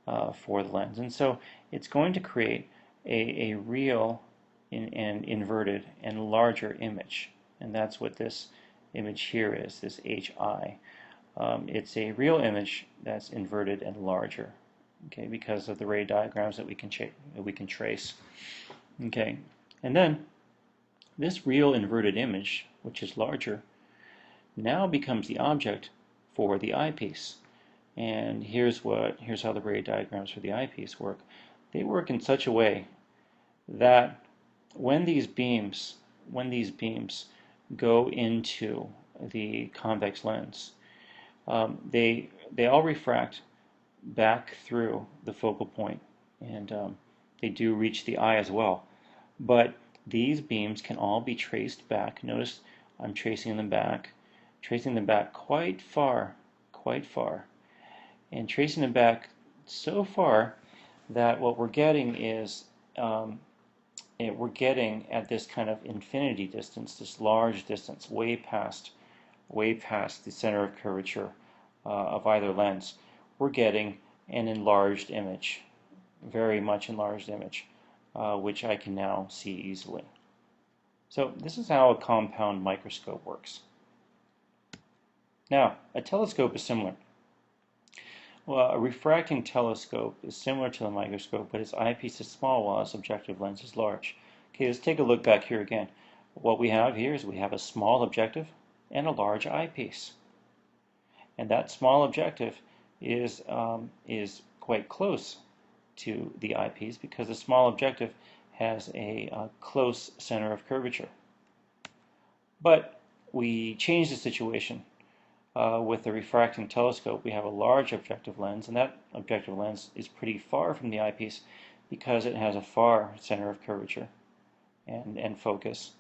for the lens. And so it's going to create a real and inverted and larger image. And that's what this image here is, this HI. It's a real image that's inverted and larger, okay, because of the ray diagrams that we can trace. Okay, and then this real inverted image, which is larger, now becomes the object for the eyepiece. And here's how the ray diagrams for the eyepiece work. They work in such a way that when these beams go into the convex lens, they all refract back through the focal point, and they do reach the eye as well. But these beams can all be traced back. Notice I'm tracing them back quite far, and tracing them back so far that what we're getting is we're getting at this kind of infinity distance, this large distance, way past the center of curvature of either lens. We're getting an enlarged image, very much enlarged image, which I can now see easily. So this is how a compound microscope works. Now, a telescope is similar. Well, a refracting telescope is similar to the microscope, but its eyepiece is small while its objective lens is large. Okay, let's take a look back here again. What we have here is we have a small objective and a large eyepiece. And that small objective is quite close to the eyepiece because the small objective has a close center of curvature. But we change the situation with the refracting telescope. We have a large objective lens, and that objective lens is pretty far from the eyepiece because it has a far center of curvature and focus.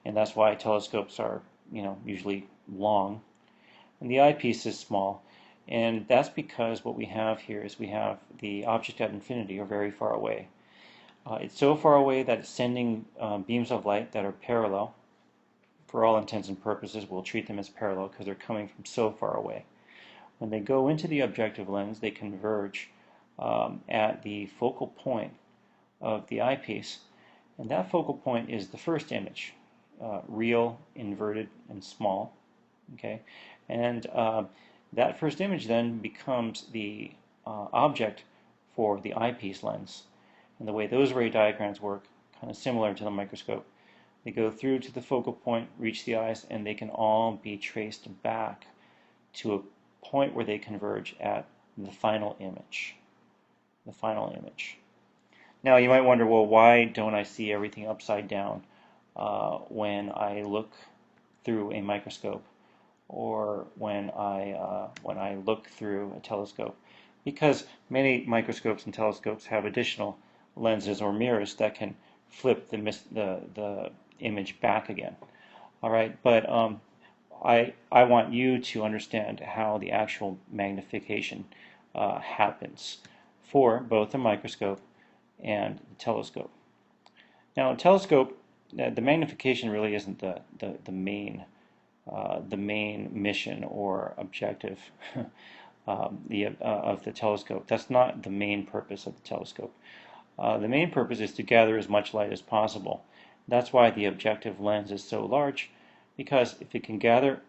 And that's why telescopes are, usually long. And the eyepiece is small. And that's because what we have here is we have the object at infinity, or very far away. It's so far away that it's sending beams of light that are parallel. For all intents and purposes, we'll treat them as parallel because they're coming from so far away. When they go into the objective lens, they converge at the focal point of the eyepiece. And that focal point is the first image, real, inverted, and small. Okay, and that first image then becomes the object for the eyepiece lens. And the way those ray diagrams work, kind of similar to the microscope, they go through to the focal point, reach the eyes, and they can all be traced back to a point where they converge at the final image. The final image. Now you might wonder, well, why don't I see everything upside down when I look through a microscope or when I look through a telescope? Because many microscopes and telescopes have additional lenses or mirrors that can flip the image back again. All right, but I want you to understand how the actual magnification happens for both the microscope and the telescope. Now, a telescope, the magnification really isn't the main mission or objective of the telescope. That's not the main purpose of the telescope. The main purpose is to gather as much light as possible. That's why the objective lens is so large, because if it can gather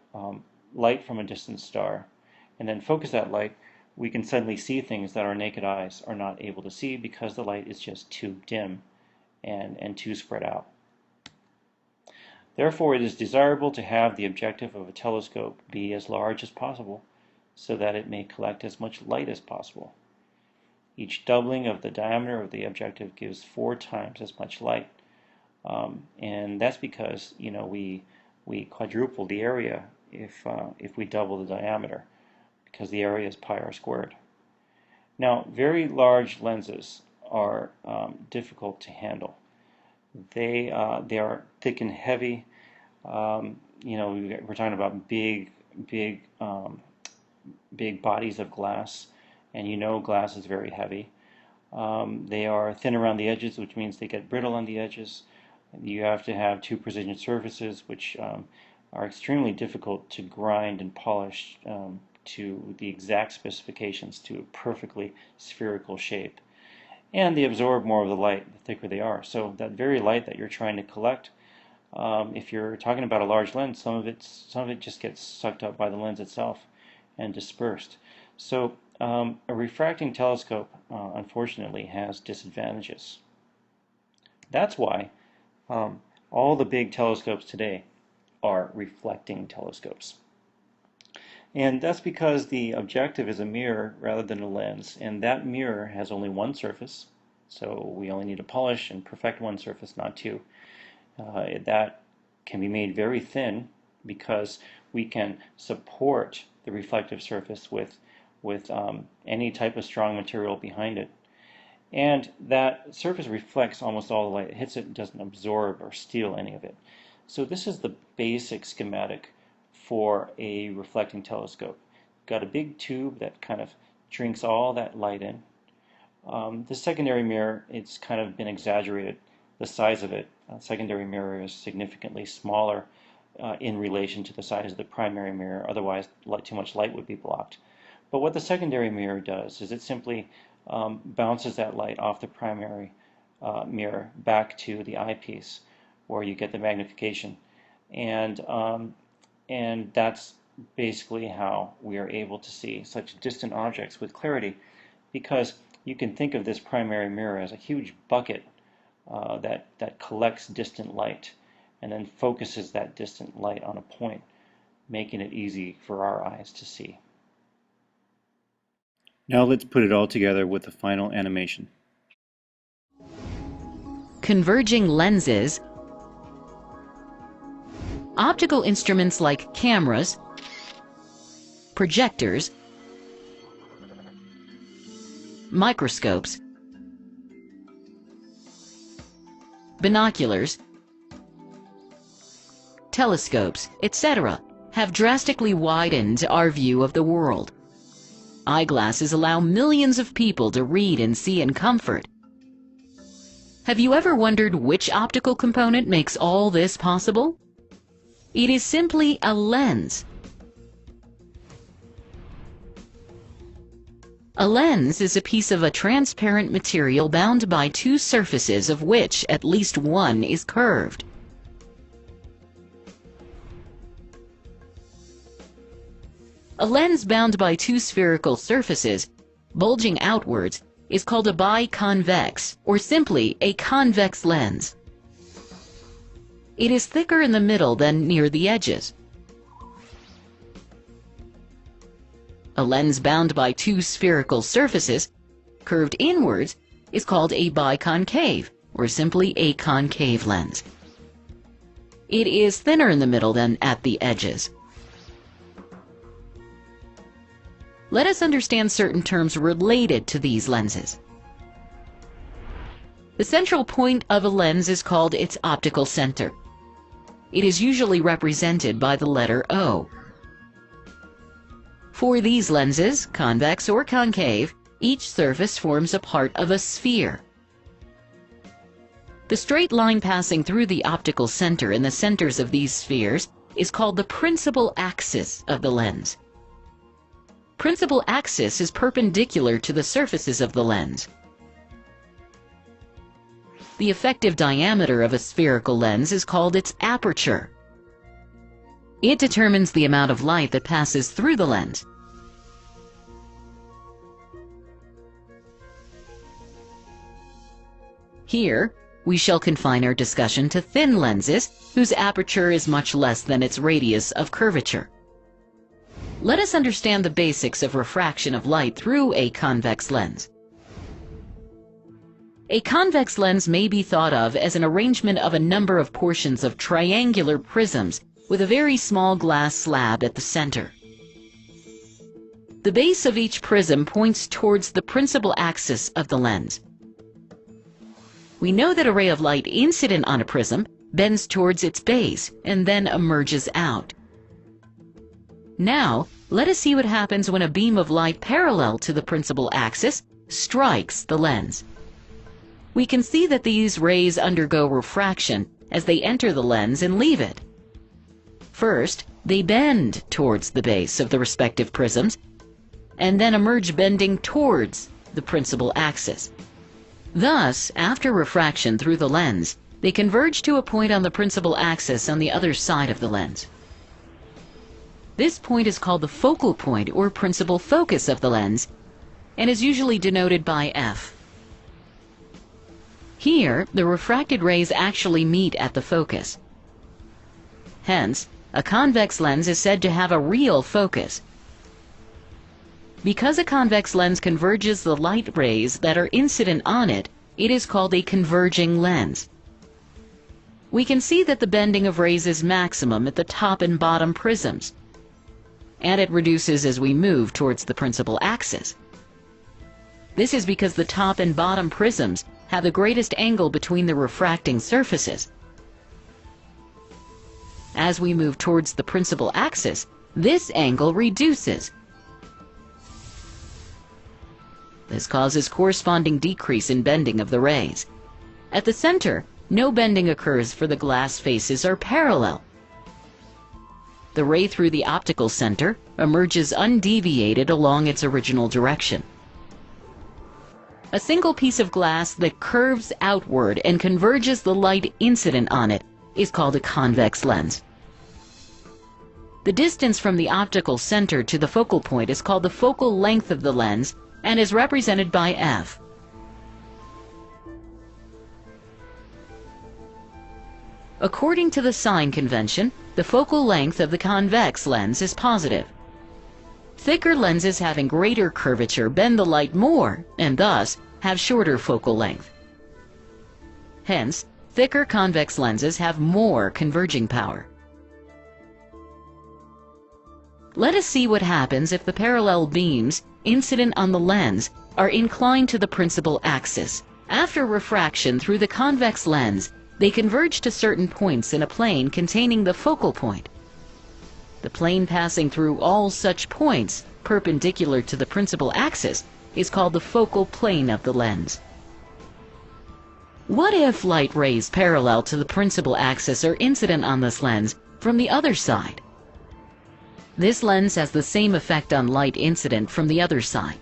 light from a distant star and then focus that light, we can suddenly see things that our naked eyes are not able to see because the light is just too dim and too spread out. Therefore, it is desirable to have the objective of a telescope be as large as possible so that it may collect as much light as possible. Each doubling of the diameter of the objective gives 4 times as much light. And that's because we quadruple the area if we double the diameter, because the area is pi r squared. Now, very large lenses are difficult to handle. They are thick and heavy. We're talking about big bodies of glass, and glass is very heavy. They are thin around the edges, which means they get brittle on the edges. You have to have 2 precision surfaces, which are extremely difficult to grind and polish to the exact specifications to a perfectly spherical shape. And they absorb more of the light the thicker they are. So that very light that you're trying to collect, if you're talking about a large lens, some of it just gets sucked up by the lens itself and dispersed. So a refracting telescope, unfortunately, has disadvantages. That's why all the big telescopes today are reflecting telescopes. And that's because the objective is a mirror rather than a lens, and that mirror has only one surface, so we only need to polish and perfect one surface, not 2. That can be made very thin because we can support the reflective surface with any type of strong material behind it. And that surface reflects almost all the light. It hits it and doesn't absorb or steal any of it. So this is the basic schematic for a reflecting telescope. You've got a big tube that kind of drinks all that light in. The secondary mirror, it's kind of been exaggerated, the size of it. Secondary mirror is significantly smaller in relation to the size of the primary mirror. Otherwise, too much light would be blocked. But what the secondary mirror does is it simply bounces that light off the primary mirror back to the eyepiece, where you get the magnification. And that's basically how we are able to see such distant objects with clarity, because you can think of this primary mirror as a huge bucket that collects distant light. and then focuses that distant light on a point, making it easy for our eyes to see. Now let's put it all together with the final animation. Converging lenses, optical instruments like cameras, projectors, microscopes, binoculars, telescopes, etc., have drastically widened our view of the world. Eyeglasses allow millions of people to read and see in comfort. Have you ever wondered which optical component makes all this possible? It is simply a lens. A lens is a piece of a transparent material bound by two surfaces of which at least one is curved. A lens bound by two spherical surfaces, bulging outwards, is called a biconvex, or simply a convex lens. It is thicker in the middle than near the edges. A lens bound by two spherical surfaces, curved inwards, is called a biconcave, or simply a concave lens. It is thinner in the middle than at the edges. Let us understand certain terms related to these lenses. The central point of a lens is called its optical center. It is usually represented by the letter O. For these lenses, convex or concave, each surface forms a part of a sphere. The straight line passing through the optical center and the centers of these spheres is called the principal axis of the lens. Principal axis is perpendicular to the surfaces of the lens. The effective diameter of a spherical lens is called its aperture. It determines the amount of light that passes through the lens. Here, we shall confine our discussion to thin lenses whose aperture is much less than its radius of curvature. Let us understand the basics of refraction of light through a convex lens. A convex lens may be thought of as an arrangement of a number of portions of triangular prisms with a very small glass slab at the center. The base of each prism points towards the principal axis of the lens. We know that a ray of light incident on a prism bends towards its base and then emerges out. Now, let us see what happens when a beam of light parallel to the principal axis strikes the lens. We can see that these rays undergo refraction as they enter the lens and leave it. First, they bend towards the base of the respective prisms, and then emerge bending towards the principal axis. Thus, after refraction through the lens, they converge to a point on the principal axis on the other side of the lens. This point is called the focal point or principal focus of the lens and is usually denoted by F. Here, the refracted rays actually meet at the focus. Hence, a convex lens is said to have a real focus. Because a convex lens converges the light rays that are incident on it, it is called a converging lens. We can see that the bending of rays is maximum at the top and bottom prisms, and it reduces as we move towards the principal axis. This is because the top and bottom prisms have the greatest angle between the refracting surfaces. As we move towards the principal axis, this angle reduces. This causes corresponding decrease in bending of the rays. At the center, no bending occurs for the glass faces are parallel. The ray through the optical center emerges undeviated along its original direction. A single piece of glass that curves outward and converges the light incident on it is called a convex lens. The distance from the optical center to the focal point is called the focal length of the lens and is represented by F. According to the sign convention, the focal length of the convex lens is positive. Thicker lenses having greater curvature bend the light more and thus have shorter focal length. Hence, thicker convex lenses have more converging power. Let us see what happens if the parallel beams incident on the lens are inclined to the principal axis. After refraction through the convex lens, they converge to certain points in a plane containing the focal point. The plane passing through all such points, perpendicular to the principal axis, is called the focal plane of the lens. What if light rays parallel to the principal axis are incident on this lens from the other side? This lens has the same effect on light incident from the other side.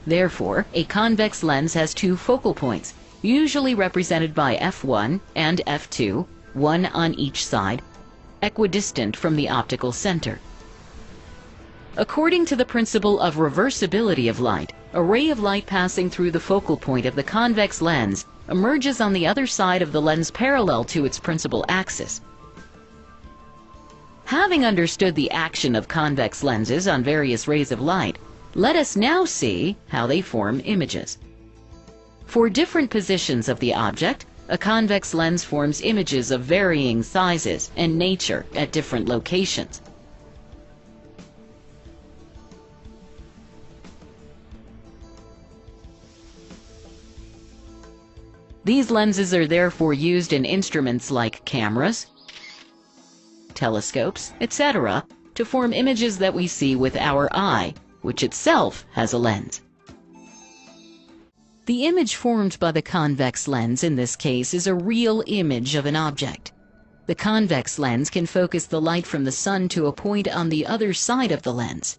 Therefore, a convex lens has two focal points, usually represented by f1 and f2, one on each side, equidistant from the optical center. According to the principle of reversibility of light, a ray of light passing through the focal point of the convex lens emerges on the other side of the lens parallel to its principal axis. Having understood the action of convex lenses on various rays of light, let us now see how they form images. For different positions of the object, a convex lens forms images of varying sizes and nature at different locations. These lenses are therefore used in instruments like cameras, telescopes, etc., to form images that we see with our eye, which itself has a lens. The image formed by the convex lens in this case is a real image of an object. The convex lens can focus the light from the sun to a point on the other side of the lens.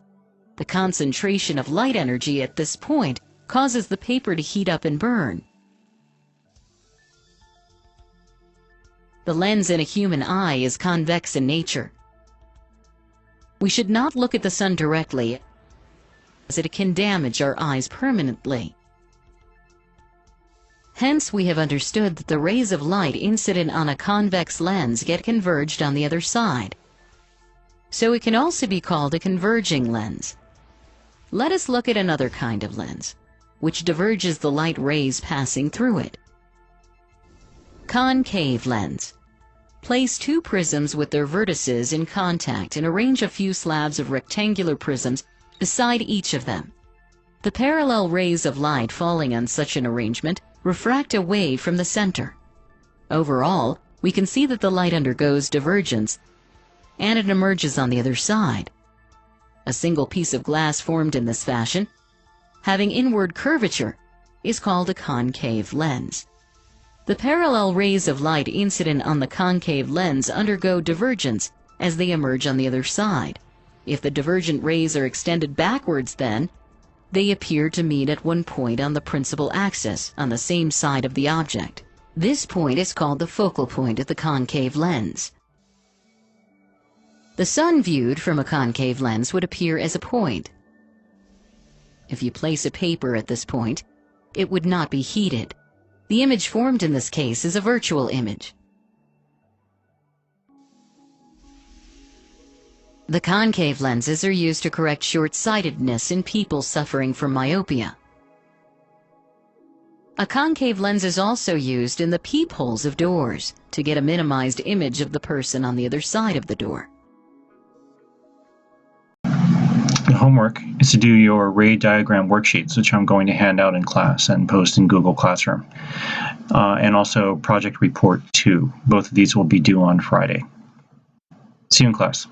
The concentration of light energy at this point causes the paper to heat up and burn. The lens in a human eye is convex in nature. We should not look at the sun directly, as it can damage our eyes permanently. Hence, we have understood that the rays of light incident on a convex lens get converged on the other side. So it can also be called a converging lens. Let us look at another kind of lens, which diverges the light rays passing through it. Concave lens. Place two prisms with their vertices in contact and arrange a few slabs of rectangular prisms beside each of them. The parallel rays of light falling on such an arrangement refract away from the center. Overall, we can see that the light undergoes divergence and it emerges on the other side. A single piece of glass formed in this fashion, having inward curvature, is called a concave lens. The parallel rays of light incident on the concave lens undergo divergence as they emerge on the other side. If the divergent rays are extended backwards, then they appear to meet at one point on the principal axis on the same side of the object. This point is called the focal point of the concave lens. The sun viewed from a concave lens would appear as a point. If you place a paper at this point, it would not be heated. The image formed in this case is a virtual image. The concave lenses are used to correct short-sightedness in people suffering from myopia. A concave lens is also used in the peepholes of doors to get a minimized image of the person on the other side of the door. The homework is to do your ray diagram worksheets, which I'm going to hand out in class and post in Google Classroom. And also Project Report 2. Both of these will be due on Friday. See you in class.